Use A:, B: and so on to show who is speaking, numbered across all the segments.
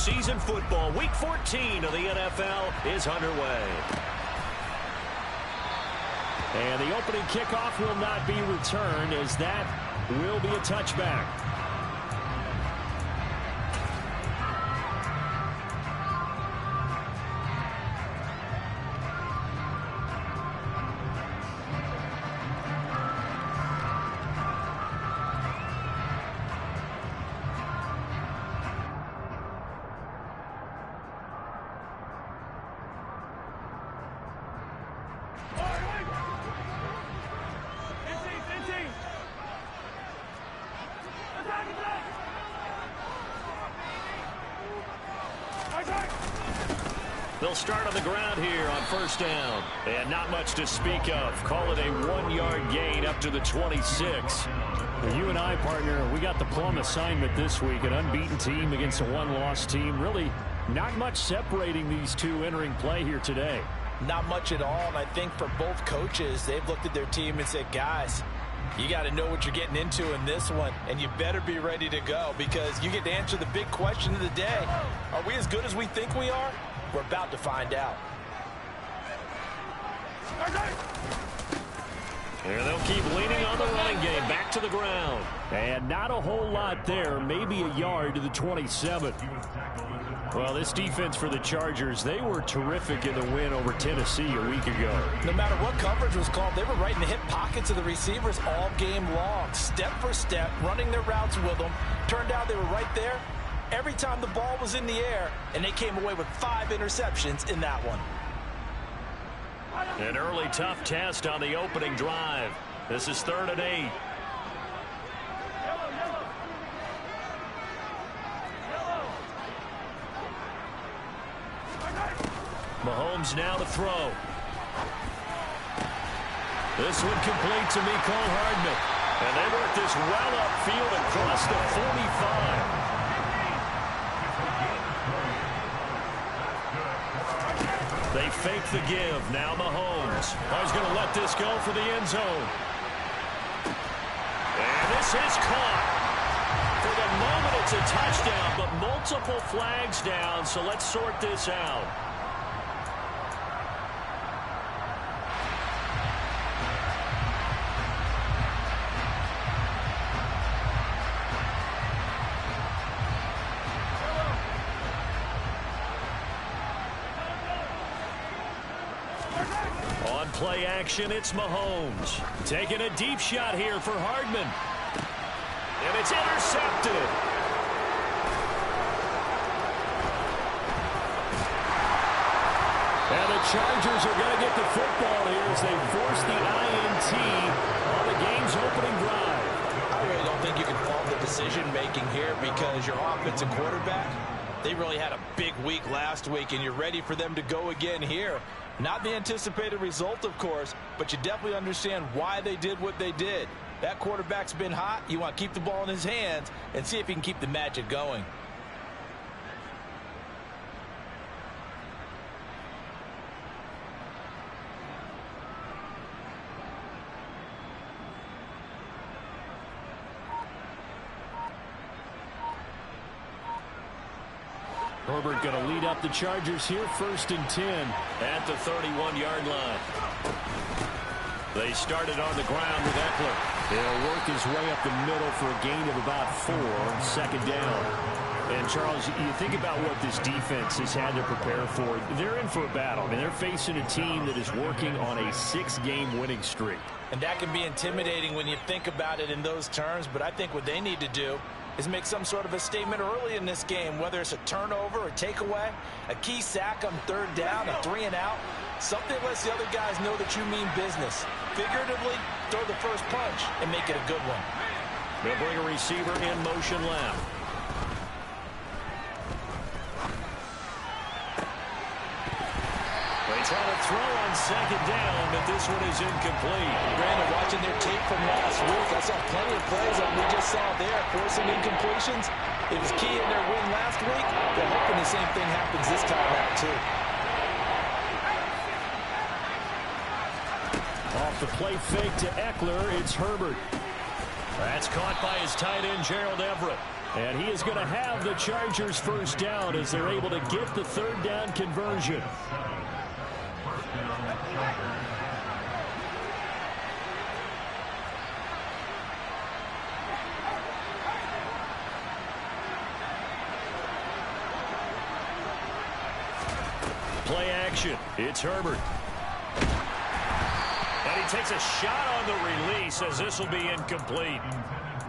A: Postseason football, Week 14 of the NFL is underway.
B: And the opening kickoff will not be returned, as that will be a touchback.
A: They'll start on the ground here on first down. And not much to speak of. Call it a 1-yard gain up to the 26.
B: Well, you and I, partner, we got the plum assignment this week. An unbeaten team against a one-loss team. Really not much separating these two entering play here today.
C: Not much at all, and I think for both coaches, they've looked at their team and said, guys, you got to know what you're getting into in this one, and you better be ready to go because you get to answer the big question of the day. Are we as good as we think we are? We're about to find out.
A: Here they'll keep leaning on the running game. Back to the ground.
B: And not a whole lot there. Maybe a yard to the 27. Well, this defense for the Chargers, they were terrific in the win over Tennessee a week ago.
C: No matter what coverage was called, they were right in the hip pockets of the receivers all game long. Step for step, running their routes with them. Turned out they were right there every time the ball was in the air, and they came away with 5 interceptions in that one.
A: An early tough test on the opening drive. This is 3rd and 8. Mahomes now to throw. This one complete to Mecole Hardman. And they work this well upfield across the 45. They fake the give. Now Mahomes. He's going to let this go for the end zone. And this is caught. For the moment, it's a touchdown, but multiple flags down, so let's sort this out. On play action, it's Mahomes. Taking a deep shot here for Hardman. And it's intercepted.
B: And the Chargers are going to get the football here as they force the INT on the game's opening drive.
C: I really don't think you can fault the decision-making here because your offensive quarterback, they really had a big week last week, and you're ready for them to go again here. Not the anticipated result, of course, but you definitely understand why they did what they did. That quarterback's been hot. You want to keep the ball in his hands and see if he can keep the magic going.
B: Herbert going to lead up the Chargers here, 1st and 10.
A: At the 31-yard line. They started on the ground with Eckler.
B: He'll work his way up the middle for a gain of about 4 on 2nd down. And, Charles, you think about what this defense has had to prepare for. They're in for a battle. I mean, they're facing a team that is working on a 6-game winning streak.
C: And that can be intimidating when you think about it in those terms, but I think what they need to do is make some sort of a statement early in this game, whether it's a turnover, a takeaway, a key sack on 3rd down, a 3-and-out. Something lets the other guys know that you mean business. Figuratively, throw the first punch and make it a good one.
A: They'll bring a receiver in motion left. They try to throw on 2nd down, but this one is incomplete.
C: Brandon, watching their tape from last week, I saw plenty of plays like we just saw there, forcing incompletions. It was key in their win last week. They're hoping the same thing happens this time out, too.
B: Off the play fake to Eckler, it's Herbert.
A: That's caught by his tight end, Gerald Everett.
B: And he is going to have the Chargers first down as they're able to get the third down conversion. Play action. It's Herbert.
A: And he takes a shot on the release as this will be incomplete.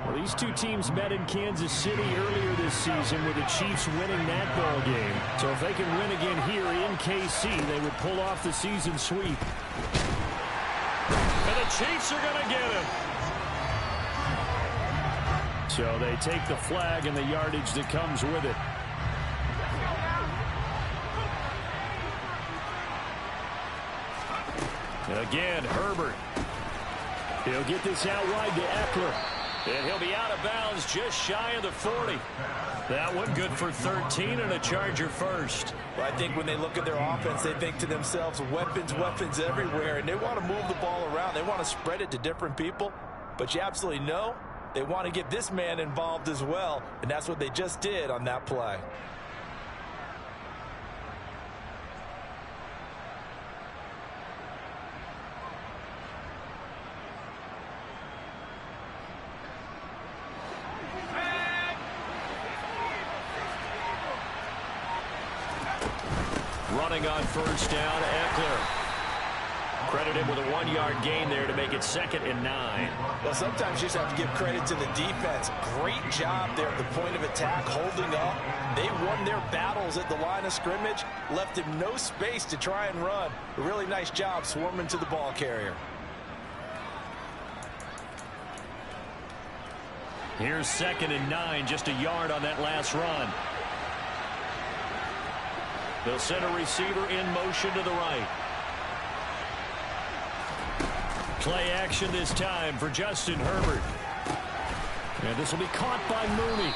B: Well, these two teams met in Kansas City earlier this season with the Chiefs winning that ball game. So if they can win again here in KC, they would pull off the season sweep.
A: And the Chiefs are going to get him.
B: So they take the flag and the yardage that comes with it. Again, Herbert. He'll get this out wide to Eckler.
A: And he'll be out of bounds just shy of the 40. That one good for 13 and a Charger first.
C: Well, I think when they look at their offense, they think to themselves, weapons, weapons everywhere, and they want to move the ball around. They want to spread it to different people. But you absolutely know they want to get this man involved as well, and that's what they just did on that play.
A: Running on first down, Eckler. Credited with a 1-yard gain there to make it 2nd and 9.
C: Well, sometimes you just have to give credit to the defense. Great job there at the point of attack, holding up. They won their battles at the line of scrimmage, left him no space to try and run. A really nice job swarming to the ball carrier.
A: Here's 2nd and 9, just a yard on that last run. They'll send a receiver in motion to the right. Play action this time for Justin Herbert. And this will be caught by Mooney.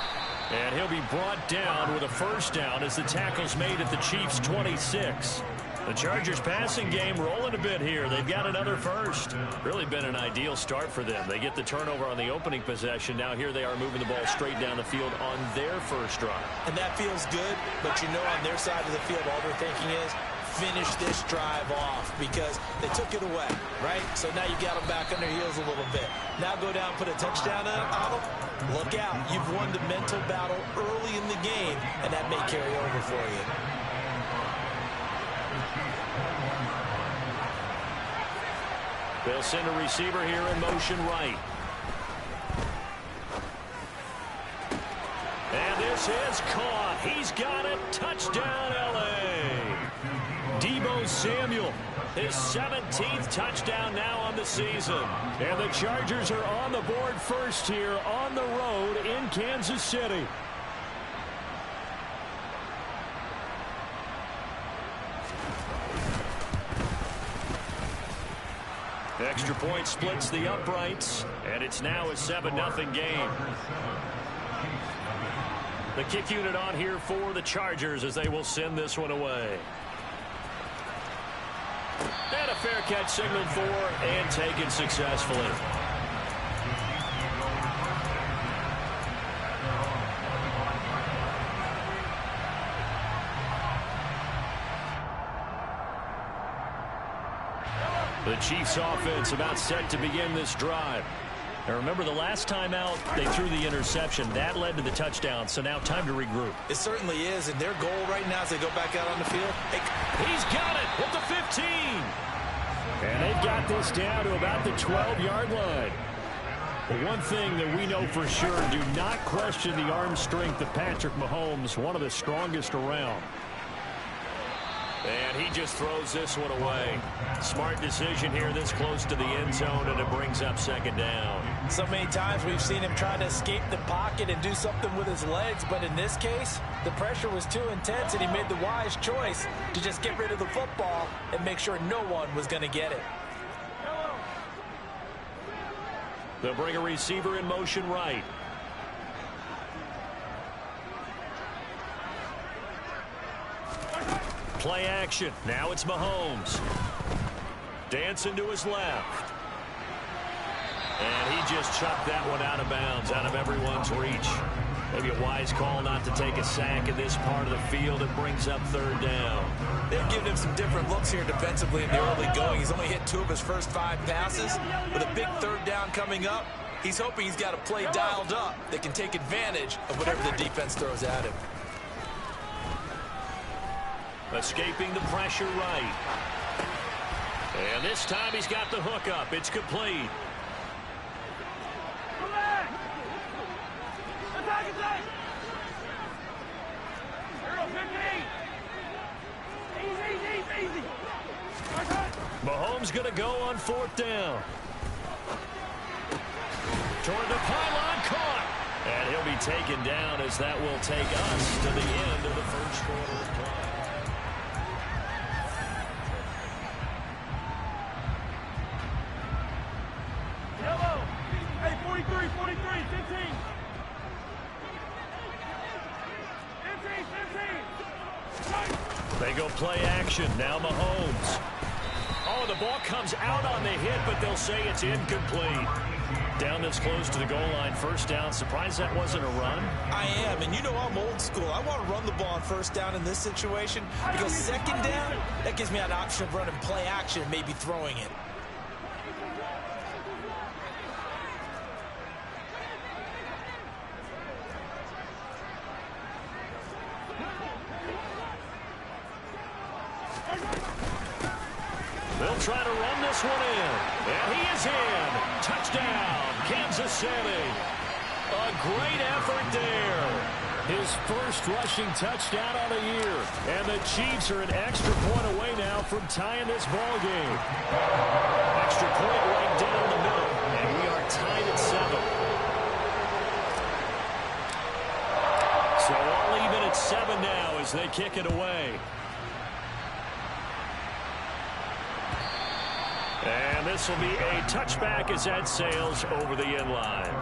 A: And he'll be brought down with a first down as the tackle's made at the Chiefs' 26. The Chargers passing game rolling a bit here. They've got another first. Really been an ideal start for them. They get the turnover on the opening possession. Now here they are moving the ball straight down the field on their first drive.
C: And that feels good, but you know on their side of the field all they're thinking is finish this drive off because they took it away, right? So now you got them back on their heels a little bit. Now go down, put a touchdown on them. Look out. You've won the mental battle early in the game, and that may carry over for you.
A: They'll send a receiver here in motion right. And this is caught. He's got it. Touchdown, L.A. Deebo Samuel, his 17th touchdown now on the season. And the Chargers are on the board first here on the road in Kansas City. Extra point splits the uprights, and it's now a 7-0 game. The kick unit on here for the Chargers as they will send this one away. And a fair catch signaled for and taken successfully. The Chiefs offense about set to begin this drive. Now remember, the last time out, they threw the interception. That led to the touchdown, so now time to regroup.
C: It certainly is, and their goal right now as they go back out on the field.
A: He's got it at the 15.
B: And they've got this down to about the 12-yard line. But one thing that we know for sure, do not question the arm strength of Patrick Mahomes, one of the strongest around.
A: And he just throws this one away. Smart decision here this close to the end zone, and it brings up 2nd down.
C: So many times we've seen him trying to escape the pocket and do something with his legs, but in this case, the pressure was too intense, and he made the wise choice to just get rid of the football and make sure no one was going to get it.
A: They'll bring a receiver in motion right. Play action. Now it's Mahomes. Dancing to his left. And he just chucked that one out of bounds, out of everyone's reach. Maybe a wise call not to take a sack in this part of the field. It brings up third down.
C: They've given him some different looks here defensively in the early going. He's only hit 2 of his first 5 passes. With a big third down coming up, he's hoping he's got a play dialed up that can take advantage of whatever the defense throws at him.
A: Escaping the pressure right. And this time he's got the hook up. It's complete. Mahomes going to go on 4th down. Toward the pylon, caught. And he'll be taken down as that will take us to the end of the first quarter of play.
D: Hey, 43, 15. 15.
A: They go play action. Now Mahomes. Oh, the ball comes out on the hit, but they'll say it's incomplete. Down this close to the goal line, 1st down. Surprised that wasn't a run?
C: I am, and you know I'm old school. I want to run the ball on 1st down in this situation because 2nd down, that gives me an option of running play action and maybe throwing it.
A: They'll try to run this one in. And he is in. Touchdown, Kansas City. A great effort there. His first rushing touchdown on the year. And the Chiefs are an extra point away now from tying this ball game. Extra point right down the middle. And we are tied at 7. So all even at 7 now as they kick it away. And this will be a touchback as that sails over the end line.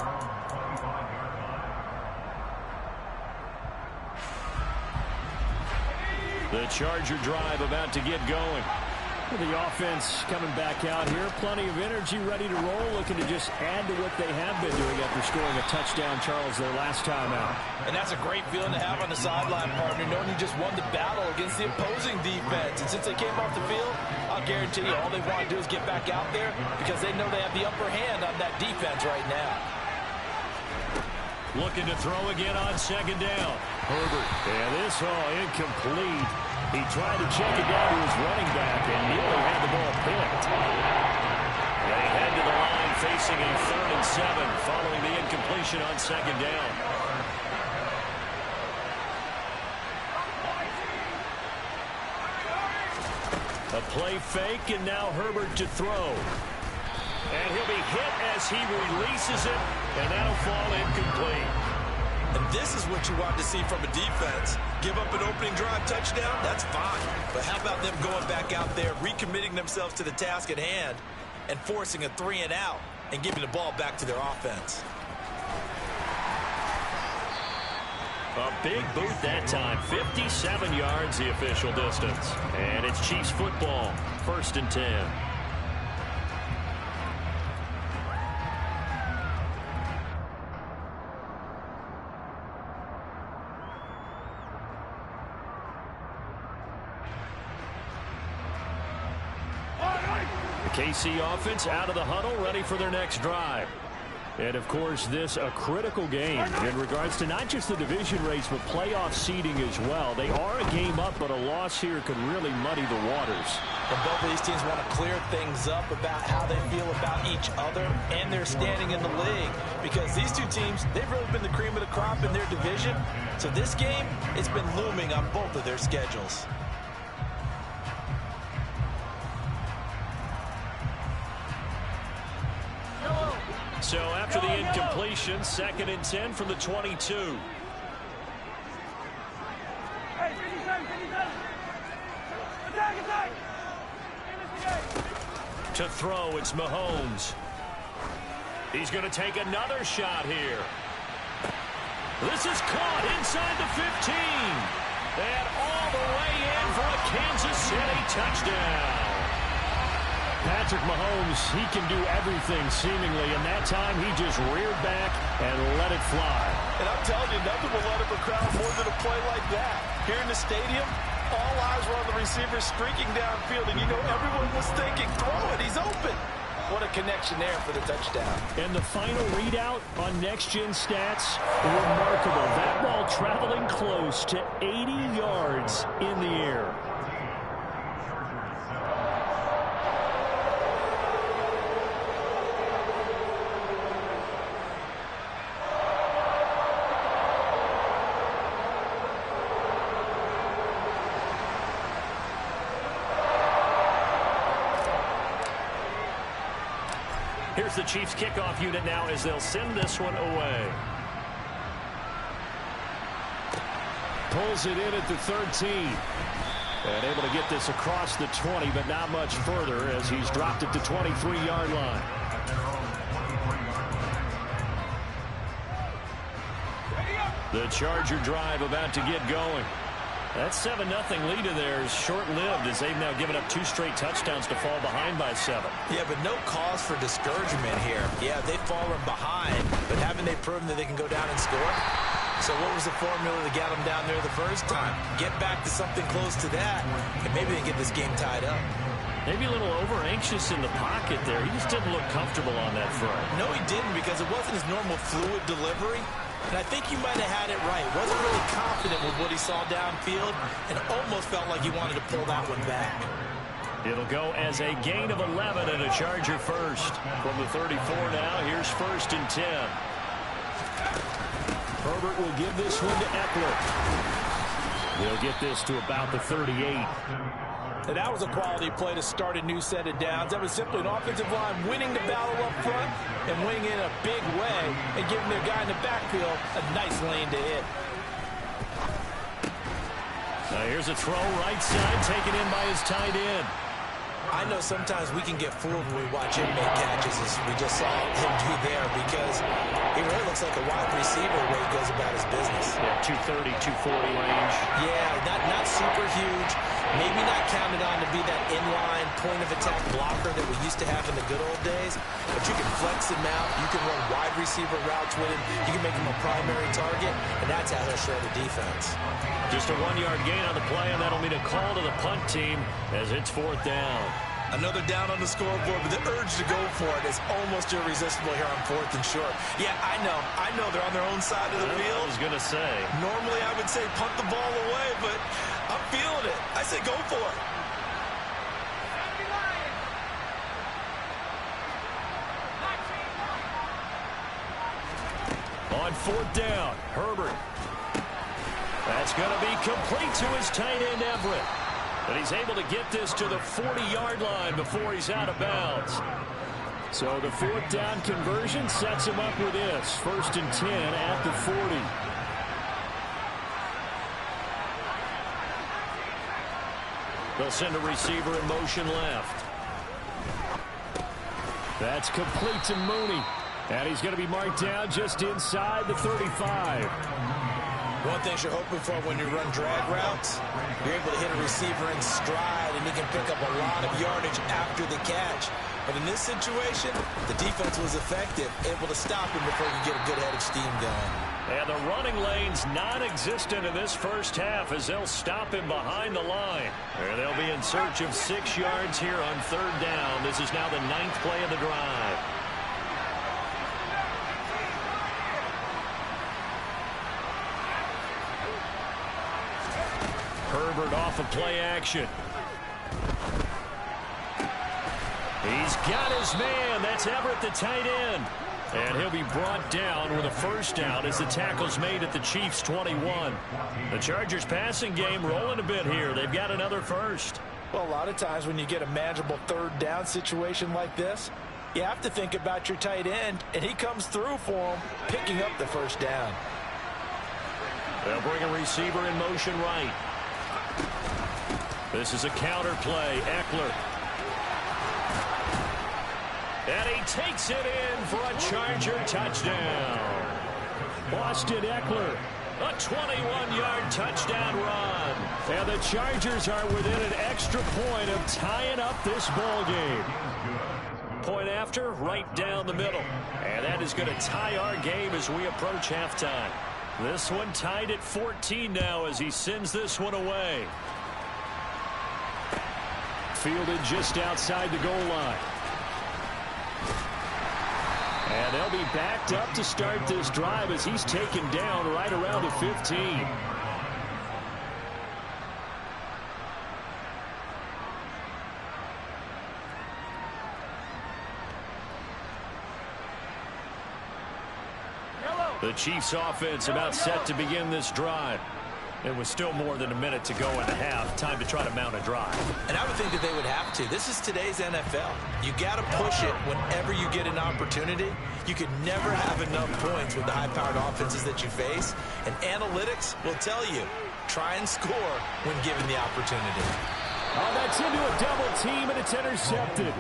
A: The Charger drive about to get going. The offense coming back out here. Plenty of energy, ready to roll, looking to just add to what they have been doing after scoring a touchdown, Charles, their last time out.
C: And that's a great feeling to have on the sideline, partner, knowing you just won the battle against the opposing defense. And since they came off the field, I'll guarantee you all they want to do is get back out there because they know they have the upper hand on that defense right now.
A: Looking to throw again on 2nd down. Herbert. And this all incomplete. He tried to check it down to his running back and nearly had the ball picked. They head to the line facing a 3rd and 7 following the incompletion on 2nd down. A play fake, and now Herbert to throw. And he'll be hit as he releases it, and that'll fall incomplete.
C: And this is what you want to see from a defense. Give up an opening drive touchdown, that's fine. But how about them going back out there, recommitting themselves to the task at hand, and forcing a 3-and-out and giving the ball back to their offense.
A: A big boot that time. 57 yards the official distance. And it's Chiefs football. 1st and 10. The KC offense out of the huddle, ready for their next drive. And, of course, this a critical game in regards to not just the division race, but playoff seeding as well. They are a game up, but a loss here could really muddy the waters.
C: And both of these teams want to clear things up about how they feel about each other and their standing in the league. Because these two teams, they've really been the cream of the crop in their division. So this game, it's been looming on both of their schedules.
A: So after the incompletion, 2nd and 10 from the 22.
D: Hey, 57. Attack.
A: To throw, it's Mahomes. He's going to take another shot here. This is caught inside the 15. And all the way in for a Kansas City touchdown. Patrick Mahomes, he can do everything seemingly, and that time he just reared back and let it fly.
C: And I'm telling you, nothing will let up a crowd more than a play like that. Here in the stadium, all eyes were on the receiver streaking downfield, and you know everyone was thinking, throw it, he's open. What a connection there for the touchdown.
B: And the final readout on Next Gen Stats, remarkable. That ball traveling close to 80 yards in the air. Here's the Chiefs kickoff unit now as they'll send this one away. Pulls it in at the 13. And able to get this across the 20, but not much further as he's dropped it to 23-yard line. The Charger drive about to get going. That 7-0 lead of theirs short-lived as they've now given up 2 straight touchdowns to fall behind by 7.
C: Yeah, but no cause for discouragement here. Yeah, they've fallen behind, but haven't they proven that they can go down and score? So what was the formula that got them down there the first time? Get back to something close to that, and maybe they can get this game tied up.
B: Maybe a little over-anxious in the pocket there. He just didn't look comfortable on that front.
C: No, he didn't, because it wasn't his normal fluid delivery. And I think you might have had it right. Wasn't really confident with what he saw downfield and almost felt like he wanted to pull that one back.
B: It'll go as a gain of 11 and a Charger first. From the 34 now, here's 1st and 10. Herbert will give this one to Eckler. They'll get this to about the 38.
C: And that was a quality play to start a new set of downs. That was simply an offensive line winning the battle up front and winning in a big way and giving their guy in the backfield a nice lane to hit.
B: Now here's a throw right side taken in by his tight end.
C: I know sometimes we can get fooled when we watch him make catches, as we just saw him do there, because he really looks like a wide receiver the way he goes about his business.
B: Yeah, 230, 240 range.
C: Yeah, not super huge. Maybe not counted on to be that inline point-of-attack blocker that we used to have in the good old days, but you can flex him out. You can run wide receiver routes with him. You can make him a primary target, and that's how he'll show the defense.
B: Just a 1-yard gain on the play, and that'll mean a call to the punt team as it's 4th down.
C: Another down on the scoreboard, but the urge to go for it is almost irresistible here on 4th and short. Yeah, I know they're on their own side of the field.
B: I was going to say.
C: Normally I would say punt the ball away, but I'm feeling it. I say go for it.
B: On 4th down, Herbert. That's going to be complete to his tight end, Everett. But he's able to get this to the 40-yard line before he's out of bounds. So the 4th down conversion sets him up with this. 1st and 10 at the 40. They'll send a receiver in motion left. That's complete to Mooney. And he's going to be marked down just inside the 35.
C: One thing you're hoping for when you run drag routes, you're able to hit a receiver in stride, and he can pick up a lot of yardage after the catch. But in this situation, the defense was effective, able to stop him before he could get a good head of steam going.
B: And the running lane's non-existent in this first half as they'll stop him behind the line. And they'll be in search of 6 yards here on 3rd down. This is now the 9th play of the drive. Herbert off of play action. He's got his man. That's Everett, the tight end. And he'll be brought down with a 1st down as the tackle's made at the Chiefs' 21. The Chargers' passing game rolling a bit here. They've got another 1st.
C: Well, a lot of times when you get a manageable 3rd down situation like this, you have to think about your tight end, and he comes through for him, picking up the 1st down.
B: They'll bring a receiver in motion right. This is a counter play. Eckler. And he takes it in for a Charger touchdown. Austin Eckler, a 21-yard touchdown run. And the Chargers are within an extra point of tying up this ball game. Point after, right down the middle. And that is going to tie our game as we approach halftime.
A: This one tied at 14 now as he sends this one away. Fielded just outside the goal line. And they'll be backed up to start this drive as he's taken down right around the 15. The Chiefs offense about set to begin this drive. It was still more than a minute to go in the half. Time to try to mount a drive.
C: And I would think that they would have to. This is today's NFL. You got to push it whenever you get an opportunity. You could never have enough points with the high-powered offenses that you face. And analytics will tell you, try and score when given the opportunity.
A: Oh, that's into a double team, and it's intercepted.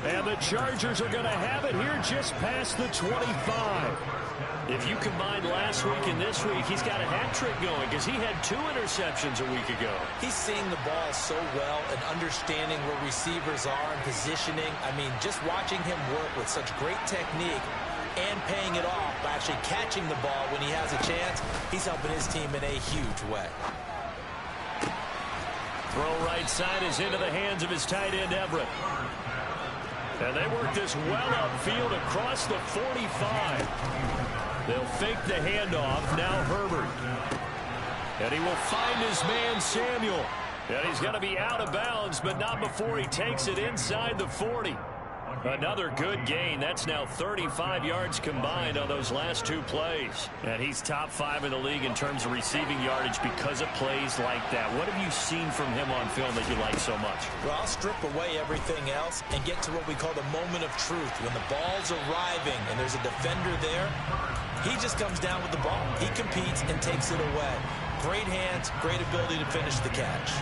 A: And the Chargers are going to have it here just past the 25. If you combine last week and this week, he's got a hat trick going because he had 2 interceptions a week ago.
C: He's seeing the ball so well and understanding where receivers are and positioning. I mean, just watching him work with such great technique and paying it off by actually catching the ball when he has a chance, he's helping his team in a huge way.
A: Throw right side is into the hands of his tight end, Everett. And they work this well upfield across the 45. They'll fake the handoff. Now Herbert. And he will find his man, Samuel. And he's going to be out of bounds, but not before he takes it inside the 40. Another good gain. That's now 35 yards combined on those last 2 plays. And he's top 5 in the league in terms of receiving yardage because of plays like that. What have you seen from him on film that you like so much?
C: Well, I'll strip away everything else and get to what we call the moment of truth. When the ball's arriving and there's a defender there, he just comes down with the ball. He competes and takes it away. Great hands, great ability to finish the catch.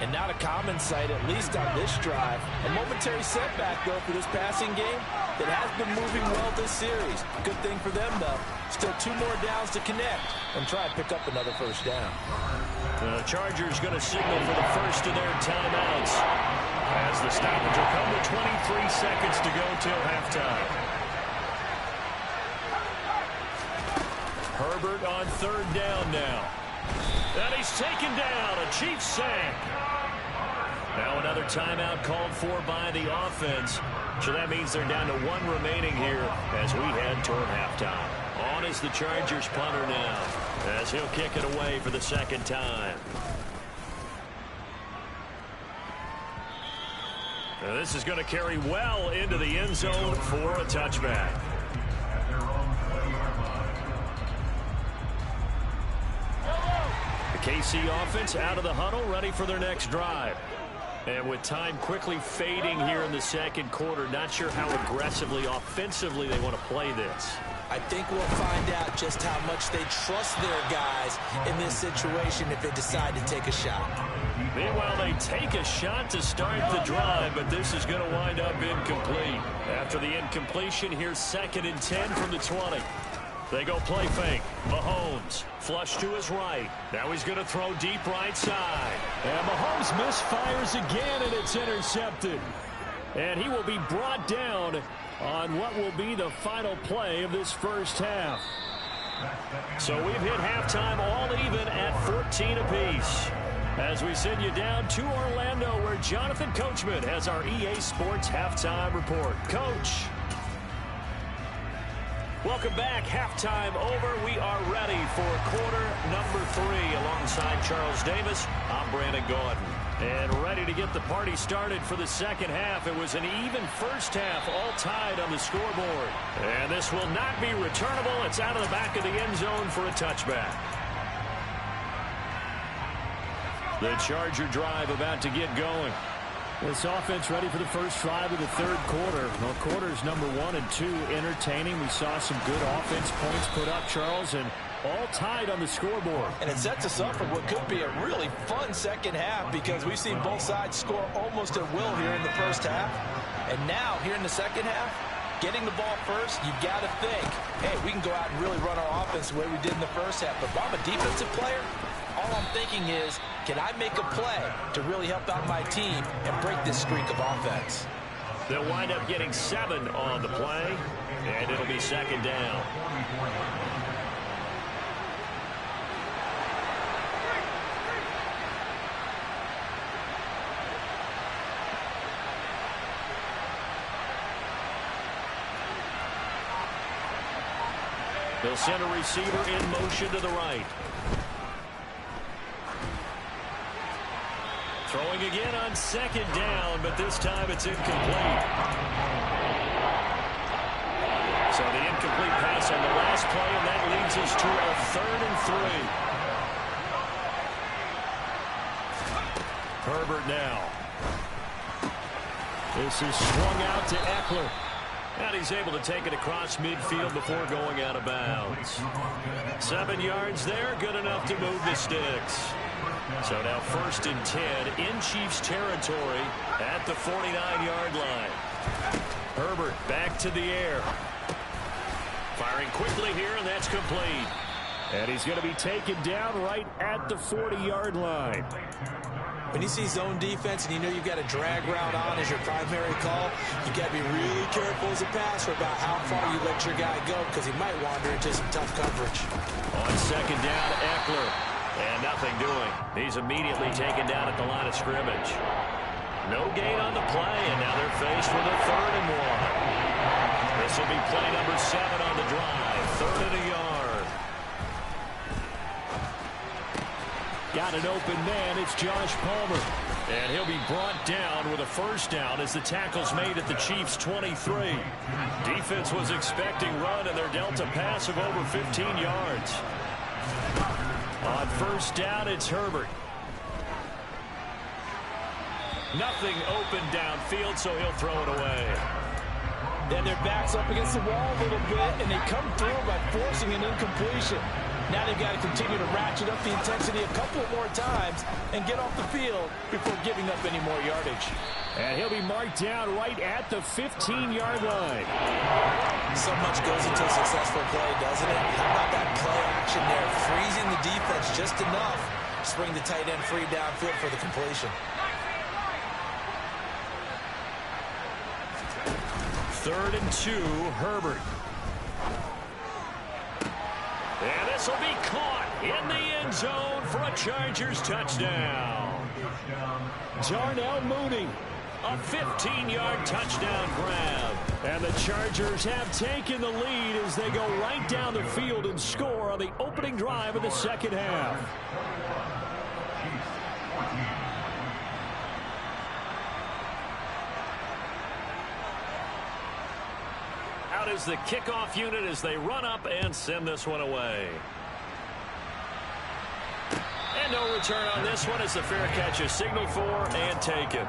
C: And not a common sight, at least on this drive. A momentary setback, though, for this passing game that has been moving well this series. Good thing for them, though. Still 2 more downs to connect and try and pick up another first down.
A: The Chargers going to signal for the first of their timeouts as the stoppage will come with 23 seconds to go till halftime. Herbert on 3rd down now. And he's taken down. A Chiefs sack. Now another timeout called for by the offense. So that means they're down to 1 remaining here as we head toward halftime. On is the Chargers punter now as he'll kick it away for the 2nd time. Now this is going to carry well into the end zone for a touchback. The KC offense out of the huddle, ready for their next drive. And with time quickly fading here in the 2nd quarter, not sure how aggressively, offensively they want to play this.
C: I think we'll find out just how much they trust their guys in this situation if they decide to take a shot.
A: Meanwhile, they take a shot to start the drive, but this is going to wind up incomplete. After the incompletion, here's 2nd and 10 from the 20. They go play fake. Mahomes flush to his right. Now he's going to throw deep right side. And Mahomes misfires again, and it's intercepted. And he will be brought down on what will be the final play of this first half. So we've hit halftime all even at 14 apiece. As we send you down to Orlando, where Jonathan Coachman has our EA Sports halftime report. Coach. Welcome back. Halftime over. We are ready for quarter number 3 alongside Charles Davis. I'm Brandon Gaudin. And ready to get the party started for the 2nd half. It was an even first half, all tied on the scoreboard. And this will not be returnable. It's out of the back of the end zone for a touchback. The Charger drive about to get going. This offense ready for the first drive of the 3rd quarter. Well, quarters number 1 and 2 entertaining. We saw some good offense points put up, Charles, and all tied on the scoreboard.
C: And it sets us up for what could be a really fun 2nd half because we've seen both sides score almost at will here in the first half. And now, here in the 2nd half, getting the ball first, you've got to think, hey, we can go out and really run our offense the way we did in the first half. But if I'm a defensive player, all I'm thinking is, can I make a play to really help out my team and break this streak of offense?
A: They'll wind up getting 7 on the play, and it'll be 2nd down. They'll send a receiver in motion to the right. Throwing again on second down, but this time it's incomplete. So the incomplete pass on the last play, and that leads us to a 3rd and 3. Herbert now. This is swung out to Eckler. And he's able to take it across midfield before going out of bounds. 7 yards there, good enough to move the sticks. So now 1st and 10 in Chiefs territory at the 49-yard line. Herbert back to the air. Firing quickly here, and that's complete. And he's going to be taken down right at the 40-yard line.
C: When you see zone defense and you know you've got a drag route on as your primary call, you got to be really careful as a passer about how far you let your guy go because he might wander into some tough coverage.
A: On second down, Eckler. And nothing doing. He's immediately taken down at the line of scrimmage. No gain on the play, and now they're faced with a 3rd and 1. This will be play number 7 on the drive. 3rd and a yard. Got an open man. It's Josh Palmer. And he'll be brought down with a 1st down as the tackle's made at the Chiefs' 23. Defense was expecting run, and they're dealt a pass of over 15 yards. On 1st down, it's Herbert. Nothing open downfield, so he'll throw it away.
C: Then their back's up against the wall a little bit, and they come through by forcing an incompletion. Now they've got to continue to ratchet up the intensity a couple more times and get off the field before giving up any more yardage.
A: And he'll be marked down right at the 15-yard line.
C: So much goes into a successful play, doesn't it? How about that play action there? Freezing the defense just enough to bring the tight end free downfield for the completion.
A: 3rd and 2, Herbert. And this will be caught in the end zone for a Chargers touchdown. Darnell Mooney, a 15-yard touchdown grab. And the Chargers have taken the lead as they go right down the field and score on the opening drive of the 2nd half. Out is the kickoff unit as they run up and send this one away. And no return on this one as the fair catch is signaled for and taken.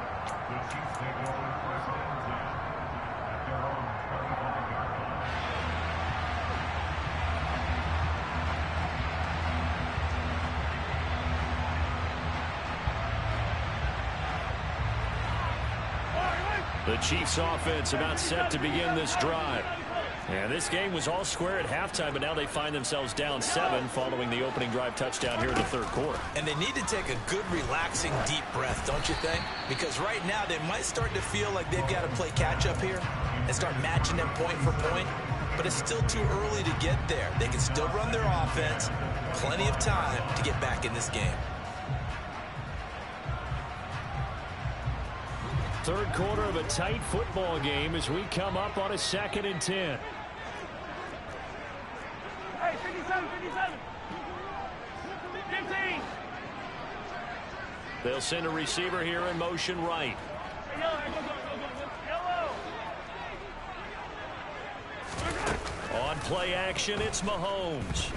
A: The Chiefs offense about set to begin this drive. And this game was all square at halftime, but now they find themselves down 7 following the opening drive touchdown here in the 3rd quarter.
C: And they need to take a good, relaxing, deep breath, don't you think? Because right now they might start to feel like they've got to play catch-up here and start matching them point for point. But it's still too early to get there. They can still run their offense. Plenty of time to get back in this game.
A: 3rd quarter of a tight football game as we come up on a 2nd and 10.
D: Hey, 57, 57. 15.
A: They'll send a receiver here in motion right.
D: Yellow.
A: On play action, it's Mahomes.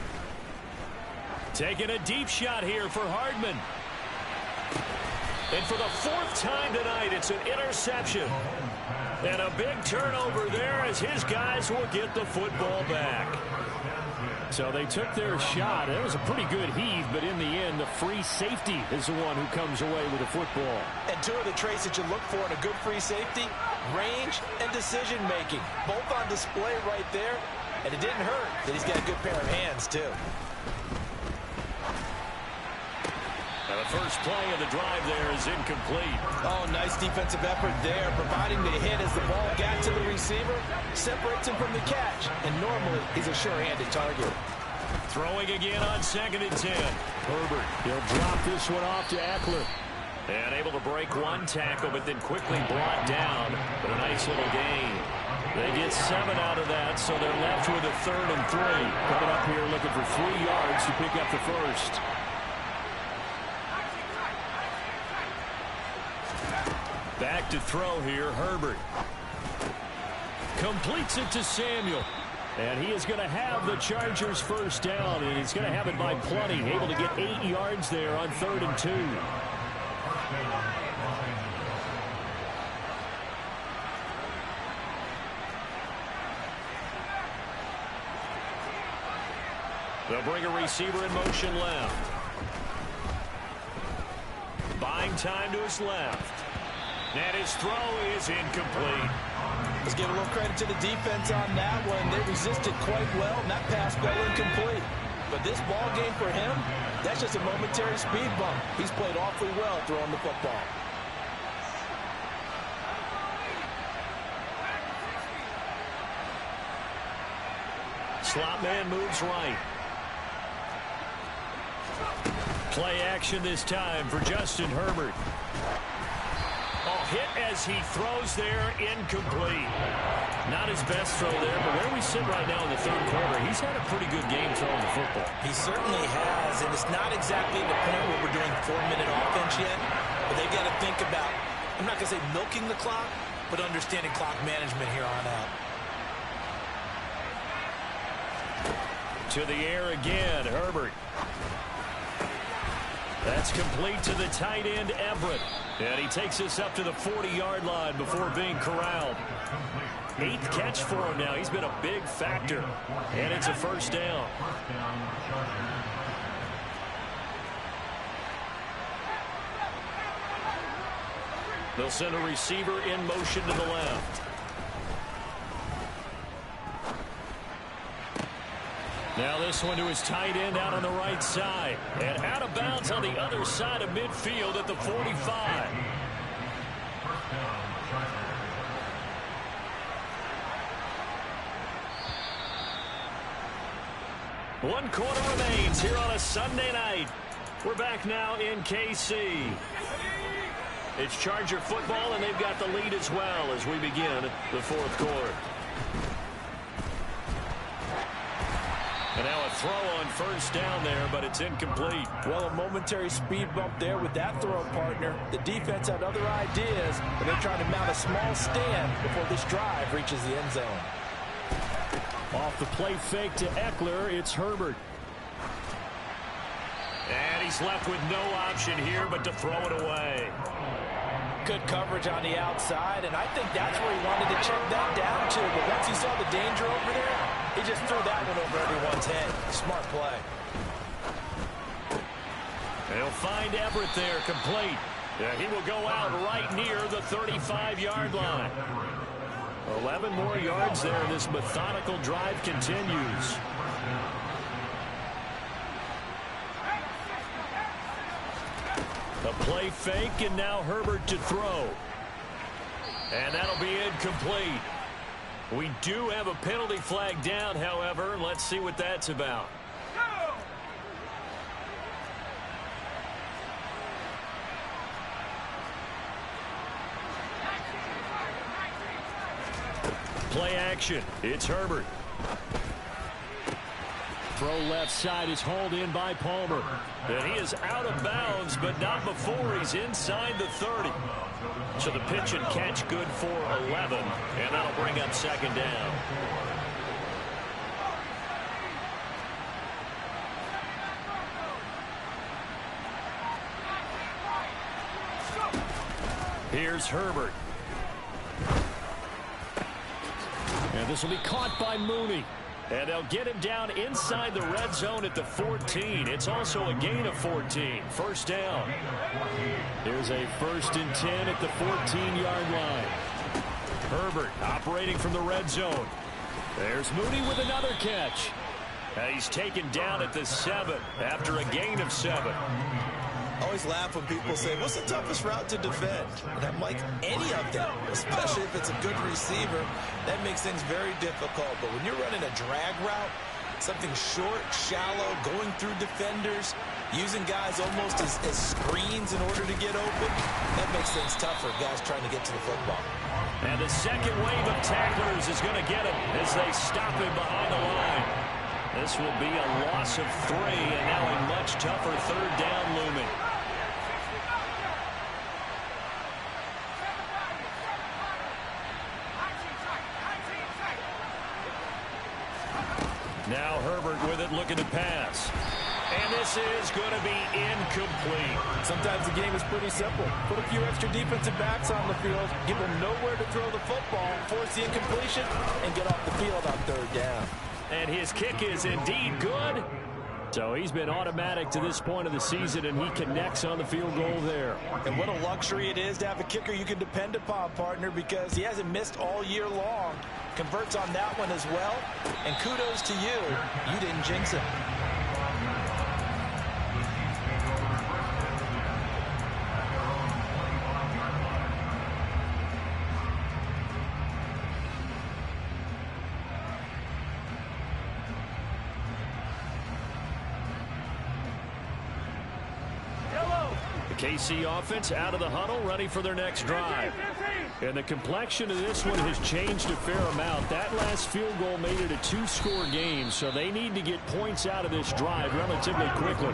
A: Taking a deep shot here for Hardman. And for the 4th time tonight, it's an interception. And a big turnover there as his guys will get the football back. So they took their shot. It was a pretty good heave, but in the end, the free safety is the one who comes away with the football.
C: And 2 of the traits that you look for in a good free safety, range and decision-making. Both on display right there. And it didn't hurt that he's got a good pair of hands, too.
A: Now the first play of the drive there is incomplete.
C: Oh, nice defensive effort there, providing the hit as the ball got to the receiver, separates him from the catch, and normally he's a sure-handed target.
A: Throwing again on 2nd and 10. Herbert, he'll drop this one off to Eckler. And able to break one tackle, but then quickly brought down. But a nice little gain. They get 7 out of that, so they're left with a 3rd and 3. Coming up here looking for 3 yards to pick up the first. Back to throw here, Herbert. Completes it to Samuel. And he is going to have the Chargers first down, and he's going to have it by plenty. Able to get 8 yards there on 3rd and 2. They'll bring a receiver in motion left. Buying time to his left. And his throw is incomplete.
C: Let's give a little credit to the defense on that one. They resisted quite well, and that pass fell incomplete. But this ball game for him, that's just a momentary speed bump. He's played awfully well throwing the football.
A: Slot man moves right. Play action this time for Justin Herbert. Oh, hit as he throws there, incomplete. Not his best throw there, but where we sit right now in the 3rd quarter, he's had a pretty good game throwing the football.
C: He certainly has, and it's not exactly the point where we're doing 4-minute offense yet, but they've got to think about, I'm not going to say milking the clock, but understanding clock management here on out.
A: To the air again, Herbert. That's complete to the tight end, Everett. And he takes us up to the 40-yard line before being corralled. 8th catch for him now. He's been a big factor. And it's a first down. They'll send a receiver in motion to the left. Now this one to his tight end out on the right side. And out of bounds on the other side of midfield at the 45. One quarter remains here on a Sunday night. We're back now in KC. It's Charger football, and they've got the lead as well as we begin the 4th quarter. And now a throw on first down there, but it's incomplete.
C: Well, a momentary speed bump there with that throw, partner. The defense had other ideas, but they're trying to mount a small stand before this drive reaches the end zone.
A: Off the play fake to Eckler, it's Herbert. And he's left with no option here but to throw it away.
C: Good coverage on the outside, and I think that's where he wanted to check that down to. But once he saw the danger over there, he just threw that one over everyone's head. Smart play.
A: They'll find Everett there, complete. Yeah, he will go out right near the 35-yard line. 11 more yards there. This methodical drive continues. A play fake, and now Herbert to throw. And that'll be incomplete. We do have a penalty flag down, however. Let's see what that's about. Play action. It's Herbert. Throw left side is hauled in by Palmer. And he is out of bounds, but not before he's inside the 30. So the pitch and catch good for 11. And that'll bring up second down. Here's Herbert. And this will be caught by Mooney. And they'll get him down inside the red zone at the 14. It's also a gain of 14. First down. Here's a 1st and 10 at the 14-yard line. Herbert operating from the red zone. There's Mooney with another catch. And he's taken down at the 7 after a gain of 7.
C: I always laugh when people say, what's the toughest route to defend? And I'm like, any of them, especially if it's a good receiver. That makes things very difficult. But when you're running a drag route, something short, shallow, going through defenders, using guys almost as screens in order to get open, that makes things tougher, guys trying to get to the football.
A: And the second wave of tacklers is going to get him as they stop him behind the line. This will be a loss of 3, and now a much tougher third down looming. Now Herbert with it, looking to pass. And this is going to be incomplete.
C: Sometimes the game is pretty simple. Put a few extra defensive backs on the field, give them nowhere to throw the football, force the incompletion, and get off the field on third down.
A: And his kick is indeed good. So he's been automatic to this point of the season, and he connects on the field goal there.
C: And what a luxury it is to have a kicker you can depend upon, partner, because he hasn't missed all year long. Converts on that one as well. And kudos to you. You didn't jinx him.
A: KC offense out of the huddle, ready for their next drive. And the complexion of this one has changed a fair amount. That last field goal made it a 2-score game, so they need to get points out of this drive relatively quickly.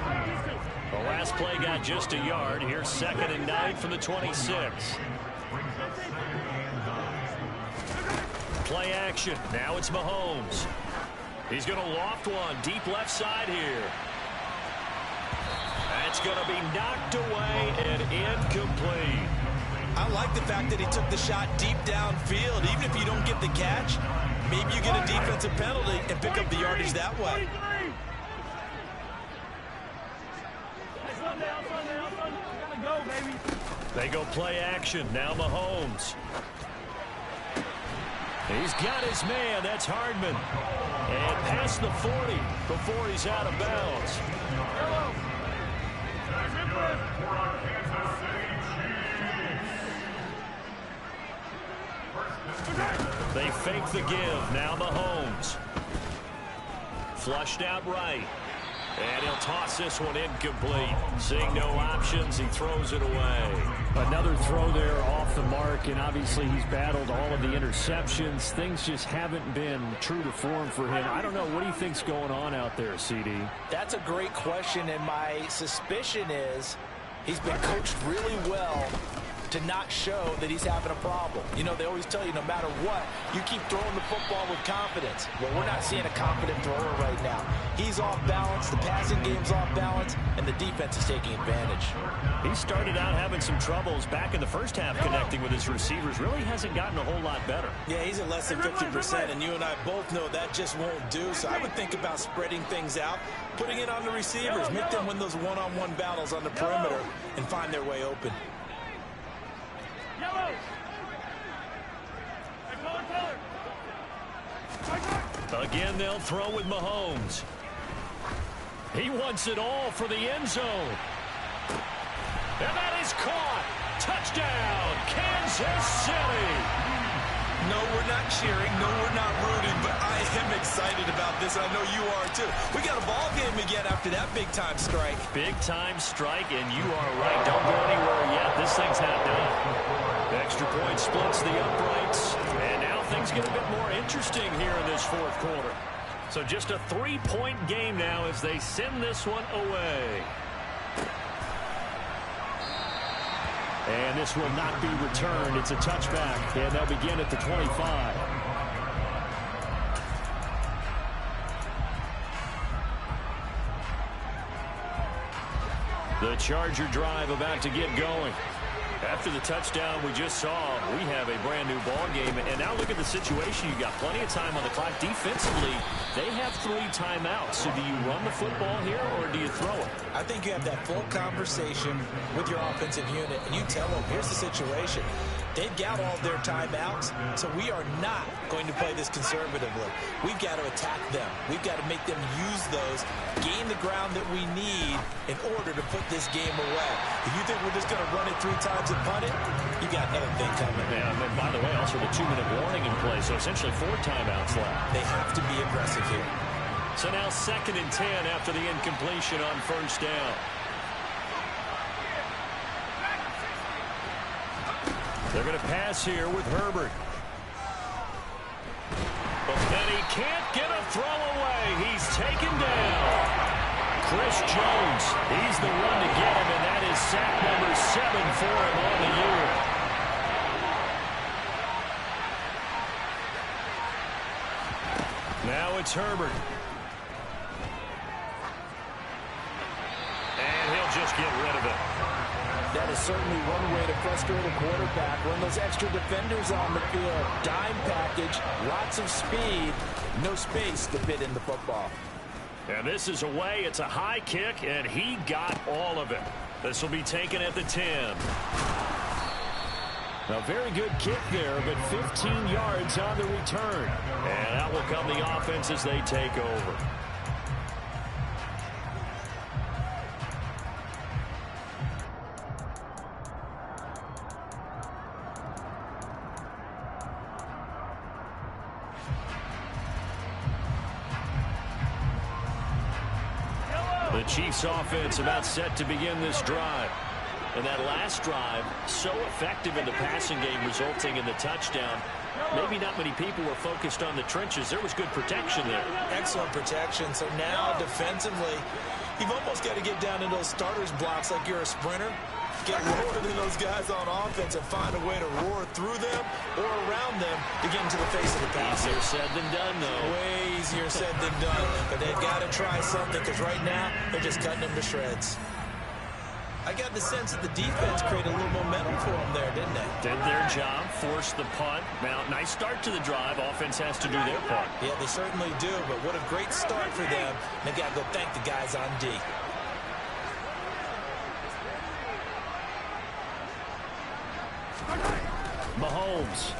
A: The last play got just a yard. Here's 2nd and 9 from the 26. Play action. Now it's Mahomes. He's going to loft one deep left side here. That's going to be knocked away and incomplete.
C: I like the fact that he took the shot deep downfield. Even if you don't get the catch, maybe you get a defensive penalty and pick up the yardage that way.
A: They go play action. Now Mahomes. He's got his man. That's Hardman. And past the 40 before he's out of bounds. They fake the give. Now Mahomes. Flushed out right. And he'll toss this one incomplete. Seeing no options, he throws it away.
B: Another throw there off the mark, and obviously he's battled all of the interceptions. Things just haven't been true to form for him. I don't know. What do you think's going on out there, CD?
C: That's a great question, and my suspicion is he's been coached really well to not show that he's having a problem. You know, they always tell you no matter what, you keep throwing the football with confidence. Well, we're not seeing a confident thrower right now. He's off balance, the passing game's off balance, and the defense is taking advantage.
A: He started out having some troubles back in the first half connecting with his receivers. Really hasn't gotten a whole lot better.
C: Yeah, he's at less than 50%, and you and I both know that just won't do. So I would think about spreading things out, putting it on the receivers, make them win those one-on-one battles on the perimeter, and find their way open.
A: Again, they'll throw with Mahomes. He wants it all for the end zone. And that is caught. Touchdown, Kansas City.
C: No, we're not cheering. No, we're not rooting. But I am excited about this. I know you are, too. We got a ball game again after that big-time strike.
A: Big-time strike, and you are right. Don't go anywhere yet. This thing's not done. Extra point splits the uprights. And now things get a bit more interesting here in this fourth quarter. So just a 3-point game now as they send this one away. And this will not be returned. It's a touchback, and they'll begin at the 25. The Charger drive about to get going. After the touchdown we just saw, we have a brand new ball game. And now look at the situation. You've got plenty of time on the clock. Defensively, they have 3 timeouts. So do you run the football here or do you throw it?
C: I think you have that full conversation with your offensive unit, and you tell them, here's the situation. They've got all their timeouts, so we are not going to play this conservatively. We've got to attack them. We've got to make them use those, gain the ground that we need in order to put this game away. If you think we're just going to run it 3 times and punt it, you got another thing coming.
A: Yeah, and by the way, also the 2-minute warning in play, so essentially 4 timeouts left.
C: They have to be aggressive here.
A: So now 2nd and 10 after the incompletion on first down. They're going to pass here with Herbert. But then he can't get a throw away. He's taken down. Chris Jones, he's the one to get him, and that is sack number 7 for him on the year. Now it's Herbert. And he'll just get rid of it.
C: That is certainly one way to frustrate a quarterback. Run those extra defenders on the field. Dime package, lots of speed, no space to fit in the football.
A: And this is away. It's a high kick, and he got all of it. This will be taken at the 10. A very good kick there, but 15 yards on the return. And out will come the offense as they take over. The Chiefs offense about set to begin this drive. And that last drive, so effective in the passing game, resulting in the touchdown. Maybe not many people were focused on the trenches. There was good protection there.
C: Excellent protection. So now defensively, you've almost got to get down in those starters blocks like you're a sprinter. Get lower than those guys on offense and find a way to roar through them or around them to get into the face of the pass.
A: Easier said than done, though.
C: Way easier said than done. But they've got to try something because right now they're just cutting them to shreds. I got the sense that the defense created a little momentum for them there, didn't they?
A: Did their job, forced the punt. Now, nice start to the drive. Offense has to do their part.
C: Yeah, they certainly do, but what a great start for them. They've got to go thank the guys on D.
A: Mahomes.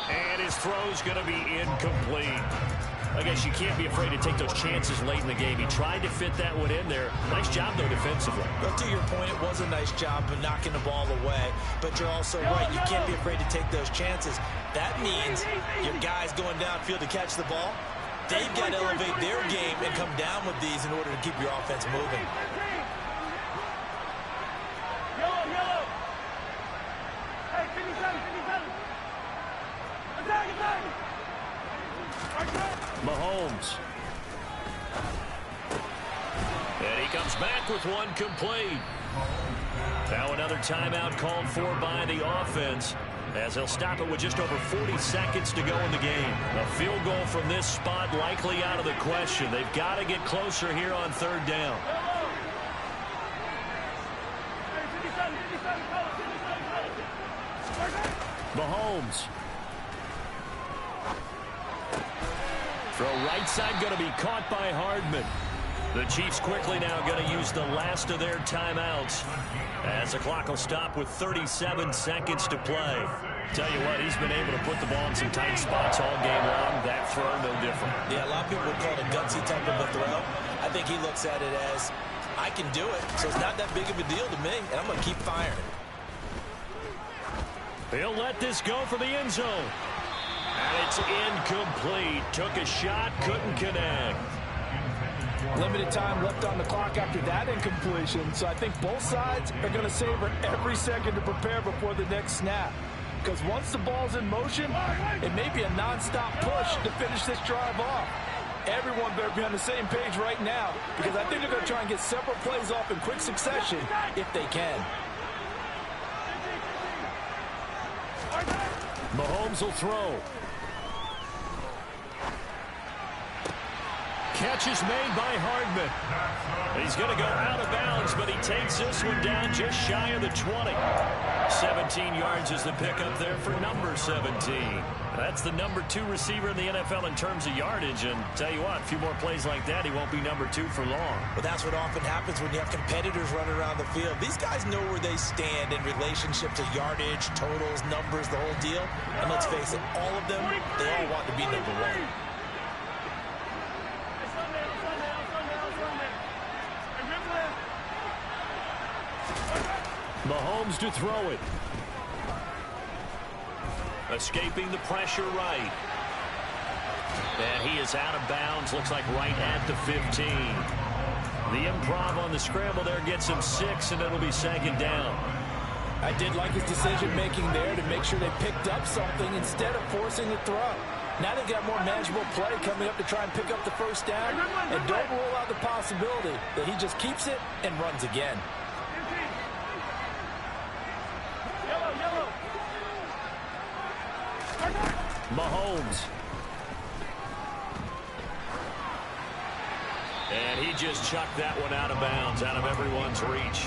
A: And his throw's going to be incomplete. I guess you can't be afraid to take those chances late in the game. He tried to fit that one in there. Nice job, though, defensively.
C: Well, to your point, it was a nice job of knocking the ball away. But you're also right. You can't be afraid to take those chances. That means your guys going downfield to catch the ball, they've got to elevate their game and come down with these in order to keep your offense moving.
D: Yellow. Hey, 57. Attack.
A: Mahomes. And he comes back with one complete. Now another timeout called for by the offense, as they'll stop it with just over 40 seconds to go in the game. A field goal from this spot likely out of the question. They've got to get closer here on third down. Mahomes. Throw right side going to be caught by Hardman. The Chiefs quickly now going to use the last of their timeouts, as the clock will stop with 37 seconds to play. Tell you what, he's been able to put the ball in some tight spots all game long. That throw, no different. Yeah, a lot of people would call it a gutsy type of a throw. I think he looks at it as, I can do it, so it's not that big of a deal to me, and I'm going to keep firing. He'll let this go for the end zone. And it's incomplete. Took a shot, couldn't connect.
C: Limited time left on the clock after that incompletion, so I think both sides are going to savor every second to prepare before the next snap. Because once the ball's in motion, it may be a non-stop push to finish this drive off. Everyone better be on the same page right now, because I think they're going to try and get several plays off in quick succession if they can.
A: Mahomes will throw. Catch is made by Hardman. He's going to go out of bounds, but he takes this one down just shy of the 20. 17 yards is the pickup there for number 17. That's the number 2 receiver in the NFL in terms of yardage. And tell you what, a few more plays like that, he won't be number 2 for long.
C: But that's what often happens when you have competitors running around the field. These guys know where they stand in relationship to yardage, totals, numbers, the whole deal. And let's face it, all of them, they all want to be number 1.
A: Mahomes to throw it. Escaping the pressure right. And he is out of bounds. Looks like right at the 15. The improv on the scramble there gets him 6, and it'll be 2nd down.
C: I did like his decision-making there to make sure they picked up something instead of forcing the throw. Now they've got more manageable play coming up to try and pick up the 1st down. And don't rule out the possibility that he just keeps it and runs again.
A: Mahomes. And he just chucked that one out of bounds, out of everyone's reach.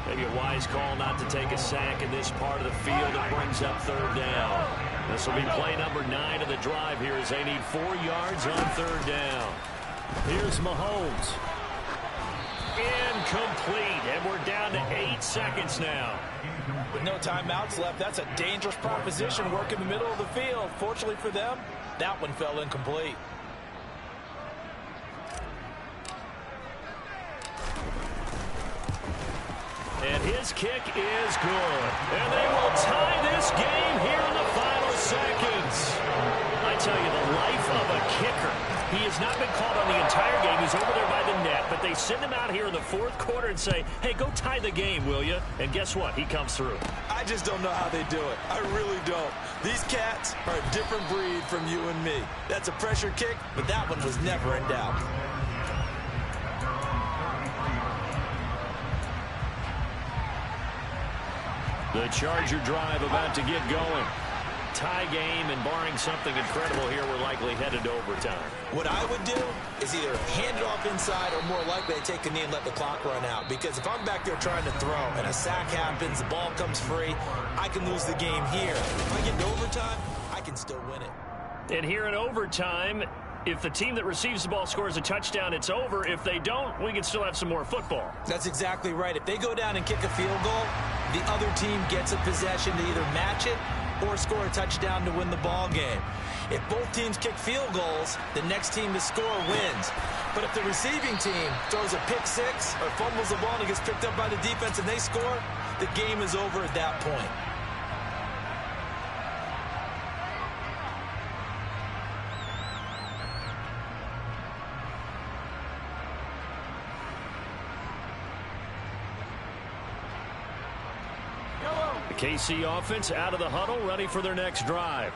A: Maybe a wise call not to take a sack in this part of the field. It brings up 3rd down. This will be play number 9 of the drive here as they need 4 yards on 3rd down. Here's Mahomes. Incomplete, and we're down to 8 seconds now.
C: With no timeouts left, that's a dangerous proposition. Work in the middle of the field. Fortunately for them, that one fell incomplete.
A: And his kick is good. And they will tie this game here in the final seconds. I tell you, the life of a kicker. He has not been called on the entire game. He's over there by the net. But they send him out here in the 4th quarter and say, hey, go tie the game, will you? And guess what? He comes through.
C: I just don't know how they do it. I really don't. These cats are a different breed from you and me. That's a pressure kick, but that one was never in doubt.
A: The Charger drive about to get going. Tie game, and barring something incredible here, we're likely headed to overtime.
C: What I would do is either hand it off inside or more likely to take a knee and let the clock run out. Because if I'm back there trying to throw and a sack happens, the ball comes free, I can lose the game here. If I get to overtime, I can still win it.
A: And here in overtime, if the team that receives the ball scores a touchdown, it's over. If they don't, we can still have some more football.
C: That's exactly right. If they go down and kick a field goal, the other team gets a possession to either match it or score a touchdown to win the ball game. If both teams kick field goals, the next team to score wins. But if the receiving team throws a pick 6 or fumbles the ball and it gets picked up by the defense and they score, the game is over at that point.
A: The KC offense out of the huddle, ready for their next drive.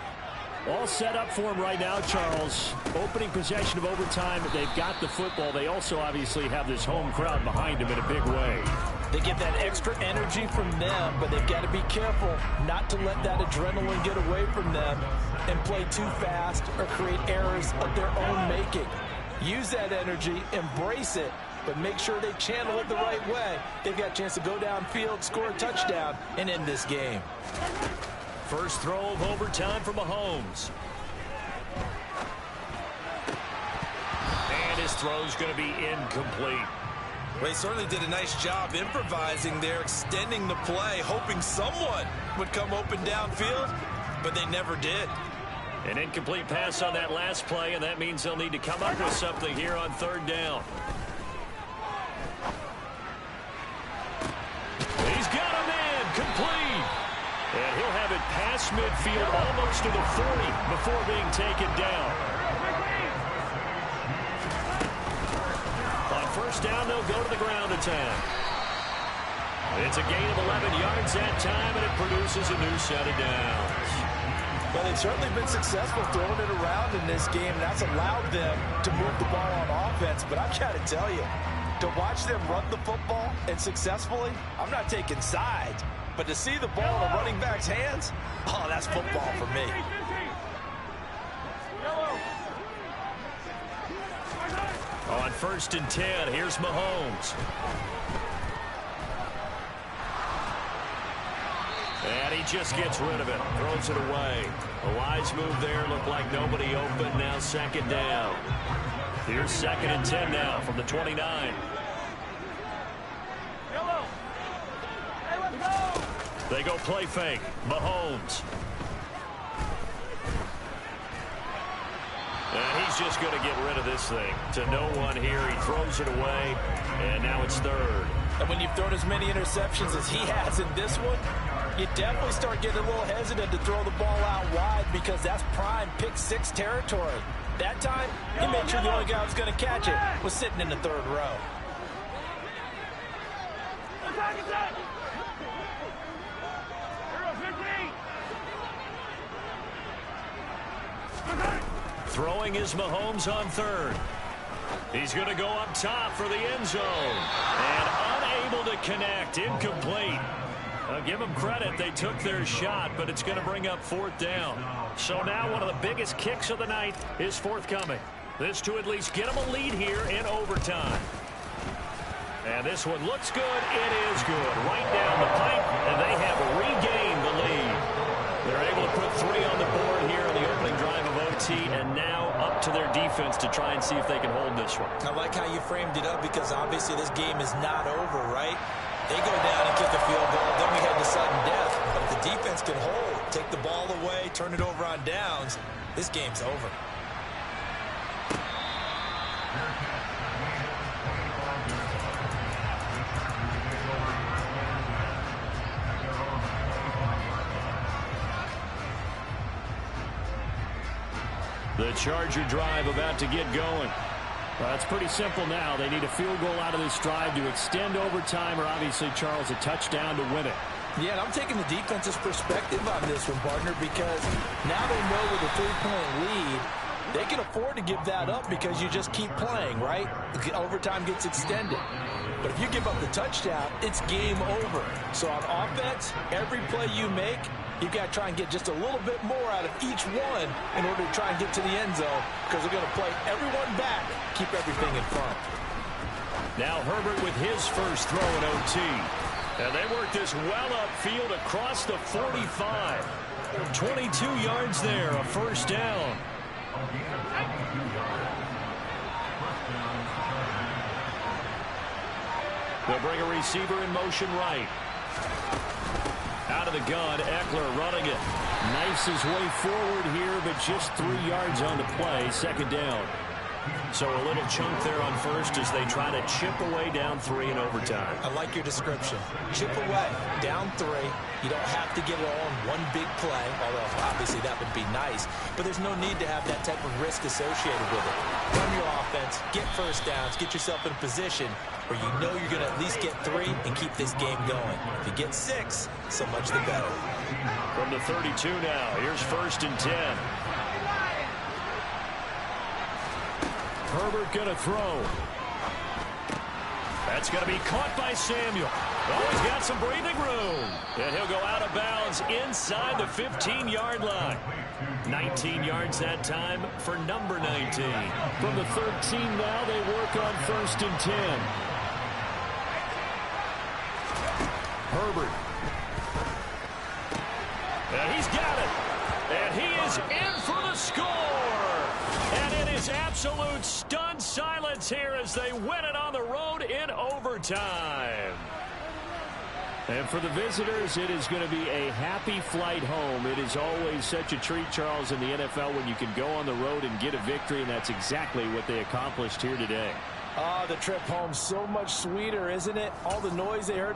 A: All set up for them right now, Charles. Opening possession of overtime. They've got the football. They also obviously have this home crowd behind them in a big way.
C: They get that extra energy from them, but they've got to be careful not to let that adrenaline get away from them and play too fast or create errors of their own making. Use that energy, embrace it, but make sure they channel it the right way. They've got a chance to go downfield, score a touchdown, and end this game.
A: First throw of overtime for Mahomes. And his throw's going to be incomplete.
C: Well, he certainly did a nice job improvising there, extending the play, hoping someone would come open downfield, but they never did.
A: An incomplete pass on that last play, and that means they'll need to come up with something here on 3rd down. He's got a man, complete. And he'll have it past midfield, almost to the 40 before being taken down. On 1st down, they'll go to the ground attack. It's a gain of 11 yards that time, and it produces a new set of downs.
C: Well, they've certainly been successful throwing it around in this game, and that's allowed them to move the ball on offense. But I've got to tell you, to watch them run the football and successfully, I'm not taking sides, but to see the ball in a running back's hands, oh, that's football for me.
A: On 1st and 10, here's Mahomes. And he just gets rid of it, throws it away. A wise move there, looked like nobody open, now 2nd down. Here's 2nd and 10 now from the 29. They go play fake. Mahomes. And he's just going to get rid of this thing. To no one here. He throws it away. And now it's 3rd.
C: And when you've thrown as many interceptions as he has in this one, you definitely start getting a little hesitant to throw the ball out wide because that's prime pick 6 territory. That time, he made sure the only guy who was going to catch it was sitting in the 3rd row.
D: Second set. Hero 15.
A: Throwing is Mahomes on third. He's going to go up top for the end zone. And unable to connect. Incomplete. I'll give them credit. They took their shot, but it's going to bring up fourth down. So now one of the biggest kicks of the night is forthcoming. This to at least get them a lead here in overtime. And this one looks good. It is good. Right down the pipe, and they have regained the lead. They're able to put 3 on the board here in the opening drive of OT, and now up to their defense to try and see if they can hold this one.
C: I like how you framed it up because obviously this game is not over, right? They go down and kick a field goal, then we head to sudden death. But if the defense can hold, take the ball away, turn it over on downs, this game's over.
A: The Charger drive about to get going. Well, it's pretty simple now. They need a field goal out of this drive to extend overtime, or obviously, Charles, a touchdown to win it.
C: Yeah, and I'm taking the defense's perspective on this one, partner, because now they know with a 3-point lead, they can afford to give that up because you just keep playing, right? Overtime gets extended. But if you give up the touchdown, it's game over. So on offense, every play you make, you've got to try and get just a little bit more out of each one in order to try and get to the end zone because they're going to play everyone back, keep everything in front.
A: Now Herbert with his first throw in OT. And they work this well upfield across the 45. 22 yards there, a first down. They'll bring a receiver in motion right. Out of the gun, Eckler running it. Knifes his way forward here, but just 3 yards on the play, second down. So a little chunk there on first as they try to chip away down 3 in overtime.
C: I like your description. Chip away, down 3. You don't have to get it all in one big play, although obviously that would be nice. But there's no need to have that type of risk associated with it. Run your offense, get first downs, get yourself in a position where you know you're going to at least get 3 and keep this game going. If you get 6, so much the better.
A: From the 32 now, here's 1st and 10. Herbert going to throw. That's going to be caught by Samuel. Oh, he's got some breathing room. And he'll go out of bounds inside the 15-yard line. 19 yards that time for number 19. From the 13 now, they work on 1st and 10. Herbert. And he's got it. And he is in for the score. And it is absolute stunned silence here as they win it on the road in overtime. And for the visitors, it is going to be a happy flight home. It is always such a treat, Charles, in the NFL when you can go on the road and get a victory, and that's exactly what they accomplished here today.
C: Oh, the trip home so much sweeter, isn't it? All the noise they heard